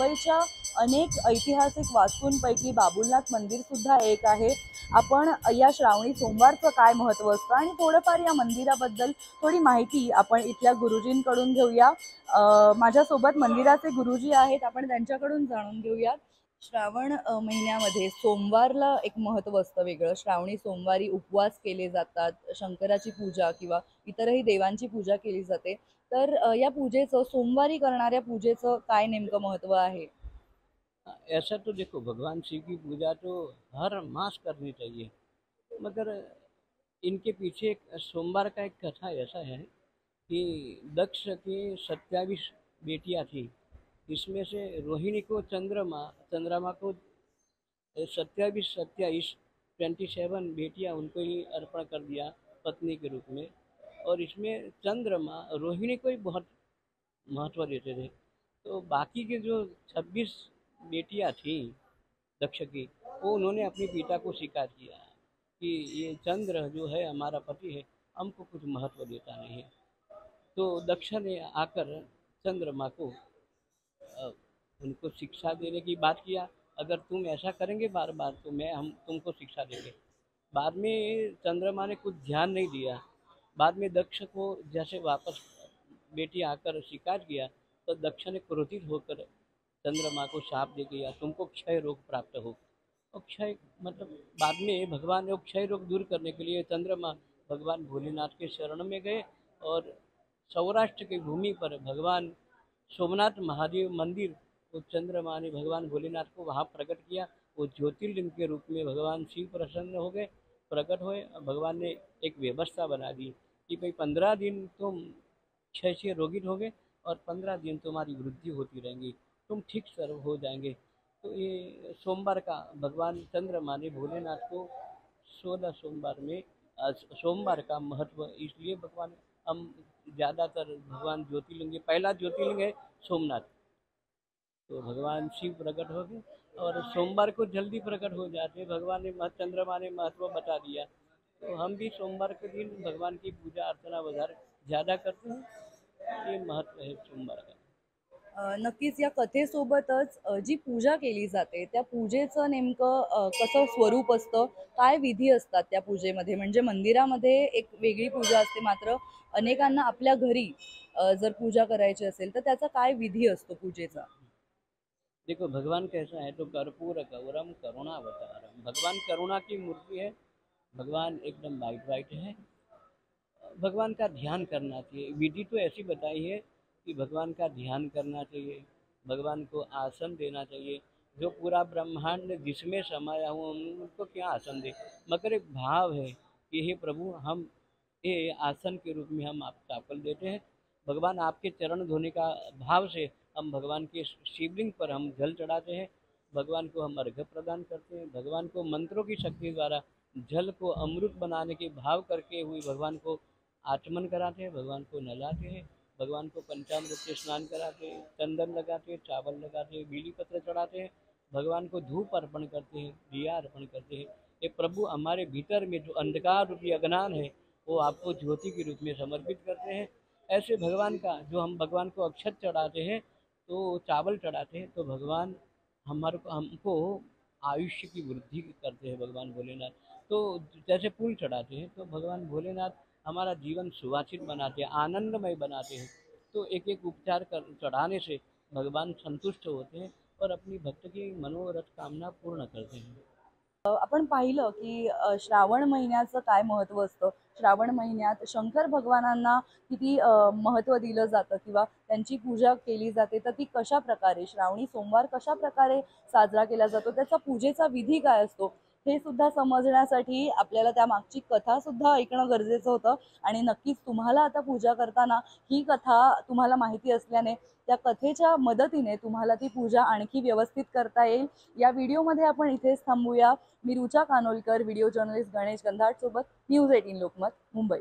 मुंबईच्या अनेक ऐतिहासिक वास्तूंपैकी बाबुलनाथ मंदिर सुद्धा एक आहे। आपण या श्रावणी सोमवारचं काय महत्त्व असतं आणि थोडंफार या मंदिराबद्दल थोडी माहिती आपण इथल्या गुरुजींकडून घेऊया। माझ्यासोबत मंदिराचे गुरुजी आहेत, आपण त्यांच्याकडून जाणून घेऊया। श्रावण महिन्यामध्ये सोमवारला एक महत्त्व असतं वेगळं। श्रावणी सोमवारी उपवास केले जातात, शंकराची पूजा किंवा इतरही देवांची पूजा केली जाते। तर या पूजेचं सोमवारी करणाऱ्या पूजेचं काय नेमकं महत्त्व आहे? ऐसा तो देखो, भगवान शिव की पूजा तो हर मास करनी चाहिए, मगर इनके पीछे एक सोमवार का एक कथा ऐसा है कि दक्ष की 27 बेटियां थी। इसमें से रोहिणी को चंद्रमा चंद्रमा को 27 बेटियां उनको ही अर्पण कर दिया पत्नी के रूप में। और इसमें चंद्रमा रोहिणी को ही बहुत महत्व देते थे। तो बाकी के जो 26 बेटियां थी दक्ष की, वो उन्होंने अपने पिता को स्वीकार किया कि ये चंद्र जो है हमारा पति है, हमको कुछ महत्व देता नहीं है। तो दक्ष ने आकर चंद्रमा को उनको शिक्षा देने की बात किया, अगर तुम ऐसा करेंगे बार बार तो मैं हम तुमको शिक्षा देंगे। बाद में चंद्रमा ने कुछ ध्यान नहीं दिया। बाद में दक्ष को जैसे वापस बेटी आकर स्वीकार किया, तो दक्ष ने क्रोधित होकर चंद्रमा को शाप दे दिया, तुमको क्षय रोग प्राप्त हो। और क्षय मतलब बाद में भगवान ने वो क्षय रोग दूर करने के लिए चंद्रमा भगवान भोलेनाथ के शरण में गए। और सौराष्ट्र की भूमि पर भगवान सोमनाथ महादेव मंदिर, वो चंद्रमा ने भगवान भोलेनाथ को वहाँ प्रकट किया। वो ज्योतिर्लिंग के रूप में भगवान शिव प्रसन्न हो गए, प्रकट हुए। भगवान ने एक व्यवस्था बना दी कि भाई 15 दिन तुम क्षय से रोगित होगे और 15 दिन तुम्हारी वृद्धि होती रहेंगी, तुम ठीक सर्व हो जाएंगे। तो ये सोमवार का भगवान चंद्रमा ने भोलेनाथ को 16 सोमवार में सोमवार का महत्व इसलिए भगवान हम ज़्यादातर भगवान ज्योतिर्लिंग, पहला ज्योतिर्लिंग है सोमनाथ। तो भगवान शिव प्रकट हो गए और सोमवार को जल्दी प्रकट हो जाते। भगवान ने चंद्रमा ने महत्व बता दिया, तो हम भी सोमवार के दिन भगवान की पूजा अर्चना वगैरह ज़्यादा करते हैं। ये महत्व है सोमवार का। नक्कीच या कथेसोबतच जी पूजा केली जाते त्या पूजेचं नेमकं कसं स्वरूप असतं, काय विधी असतात त्या पूजेमध्ये? म्हणजे मंदिरामध्ये एक वेगळी पूजा असते, मात्र अनेकांना आपल्या घरी जर पूजा करायची असेल तर त्याचा काय विधी असतो पूजेचा? देखो भगवान कैसा है, तो कर्पूर गौरम करुणावतारम, भगवान करुणा की मूर्ति है। भगवान एकदम वाइट वाइट है। भगवान का ध्यान करना चाहिए। विधि तो ऐसी बताई है कि भगवान का ध्यान करना चाहिए, भगवान को आसन देना चाहिए। जो पूरा ब्रह्मांड जिसमें समाया हुआ उनको क्या आसन दे, मगर एक भाव है कि हे प्रभु, हम ये आसन के रूप में हम आपको आपल देते हैं। भगवान आपके चरण धोने का भाव से हम भगवान के शिवलिंग पर हम जल चढ़ाते हैं, भगवान को हम अर्घ्य प्रदान करते हैं। भगवान को मंत्रों की शक्ति द्वारा जल को अमृत बनाने के भाव करके हुए भगवान को आचमन कराते हैं, भगवान को नहलाते हैं, भगवान को पंचामृत से स्नान कराते हैं, चंदन लगाते हैं, चावल लगाते हैं, बीली पत्र चढ़ाते हैं, भगवान को धूप अर्पण करते हैं, दिया अर्पण करते हैं। ये प्रभु हमारे भीतर में जो अंधकार रूपी अज्ञान है वो आपको ज्योति के रूप में समर्पित करते हैं। ऐसे भगवान का जो हम भगवान को अक्षत चढ़ाते हैं, तो चावल चढ़ाते हैं, तो भगवान हमारे को हमको आयुष्य की वृद्धि करते हैं भगवान भोलेनाथ। तो जैसे फूल चढ़ाते हैं तो भगवान भोलेनाथ हमारा जीवन सुवासित बनाते हैं, आनंदमय बनाते हैं। तो एक एक उपचार कर चढ़ाने से भगवान संतुष्ट होते हैं और अपनी भक्त की मनोरथ कामना पूर्ण करते हैं। आपण पाहिलं की श्रावण महिन्याचं काय महत्त्व असतं। श्रावण महिन्यात शंकर भगवानांना किती महत्त्व दिलं जातं किंवा त्यांची पूजा केली जाते, तर ती कशा प्रकारे श्रावणी सोमवार कशा प्रकारे साजरा केला जातो, त्याचा पूजेचा विधी काय असतो, हे सुद्धा समजण्यासाठी आपल्याला त्या मागची कथा सुद्धा ऐकणं गरजेचं होतं। आणि नक्कीच तुम्हाला आता पूजा करताना ही कथा तुम्हाला माहिती असल्याने त्या कथेच्या मदतीने तुम्हाला ती पूजा आणखी व्यवस्थित करता येईल। या व्हिडिओमध्ये आपण इथेच थांबूया। मी रुचा कानोलकर, व्हिडिओ जर्नलिस्ट गणेश गंधाट सोबत, न्यूज 18 लोकमत, मुंबई।